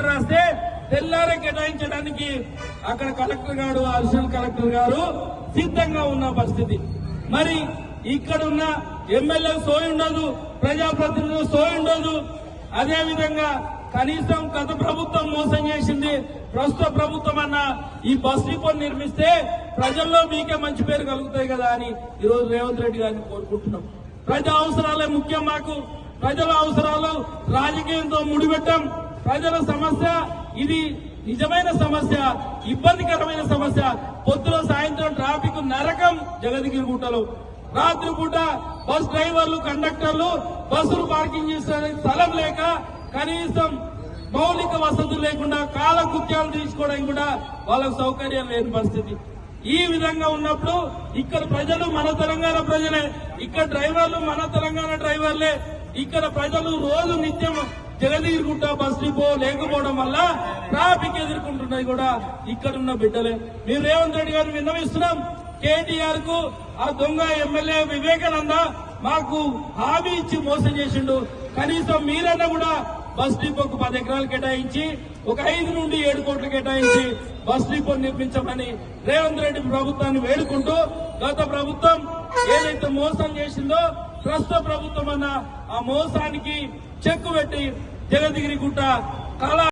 రాస్తే తెల్లారే కేటాయించడానికి అక్కడ కలెక్టర్ గారు అడిషనల్ కలెక్టర్ గారు సిద్ధంగా ఉన్న పరిస్థితి. మరి ఇక్కడ ఉన్న ఎమ్మెల్యే సోయి ఉండదు, ప్రజాప్రతినిధులు సోయి ఉండదు. అదేవిధంగా కనీసం గత ప్రభుత్వం మోసం చేసింది, ప్రస్తుత ప్రభుత్వం అన్న ఈ బస్ డిపోని నిర్మిస్తే ప్రజల్లో మీకే మంచి పేరు కలుగుతాయి కదా అని ఈరోజు రేవంత్ రెడ్డి గారిని కోరుకుంటున్నాం. ప్రజా అవసరాలే ముఖ్యం మాకు. ప్రజల అవసరాలు రాజకీయంతో ముడిపెట్టాం. ప్రజల సమస్య ఇది నిజమైన సమస్య, ఇబ్బందికరమైన సమస్య. పొద్దున సాయంత్రం ట్రాఫిక్ నరకం జగద్గిరిగుట్టలో. రాత్రి పూట బస్ డ్రైవర్లు, కండక్టర్లు బస్సులు పార్కింగ్ చేసే స్థలం లేక, కనీసం మౌలిక వసతులు లేకుండా కాలకృత్యాలు తీసుకోవడానికి కూడా వాళ్ళకు సౌకర్యం లేని పరిస్థితి. ఈ విధంగా ఉన్నప్పుడు ఇక్కడ ప్రజలు మన తెలంగాణ ప్రజలే, ఇక్కడ డ్రైవర్లు మన తెలంగాణ డ్రైవర్లే. ఇక్కడ ప్రజలు రోజు నిత్యం జగదీర్గుట్ట బస్ డిపో లేకపోవడం వల్ల ట్రాఫిక్ ఎదుర్కొంటున్నది కూడా ఇక్కడున్న బిడ్డలే. మేము రేవంత్ రెడ్డి గారిని విన్నవిస్తున్నాం. కేటీఆర్ కు ఆ దొంగ ఎమ్మెల్యే వివేకానంద మాకు హామీ ఇచ్చి మోసం చేసిండు. కనీసం మీరన్నా కూడా బస్ డిపోకు 10 ఎకరాలు కేటాయించి ఒక 5 నుండి 7 కోట్లు కేటాయించి బస్ డిపో నిర్మించమని రేవంత్ రెడ్డి ప్రభుత్వాన్ని వేడుకుంటూ, గత ప్రభుత్వం ఏదైతే మోసం చేసిందో ప్రస్తుత ప్రభుత్వం అన్న ఆ మోసానికి చెక్కు పెట్టి జగద్గిరిగుట్ట కళ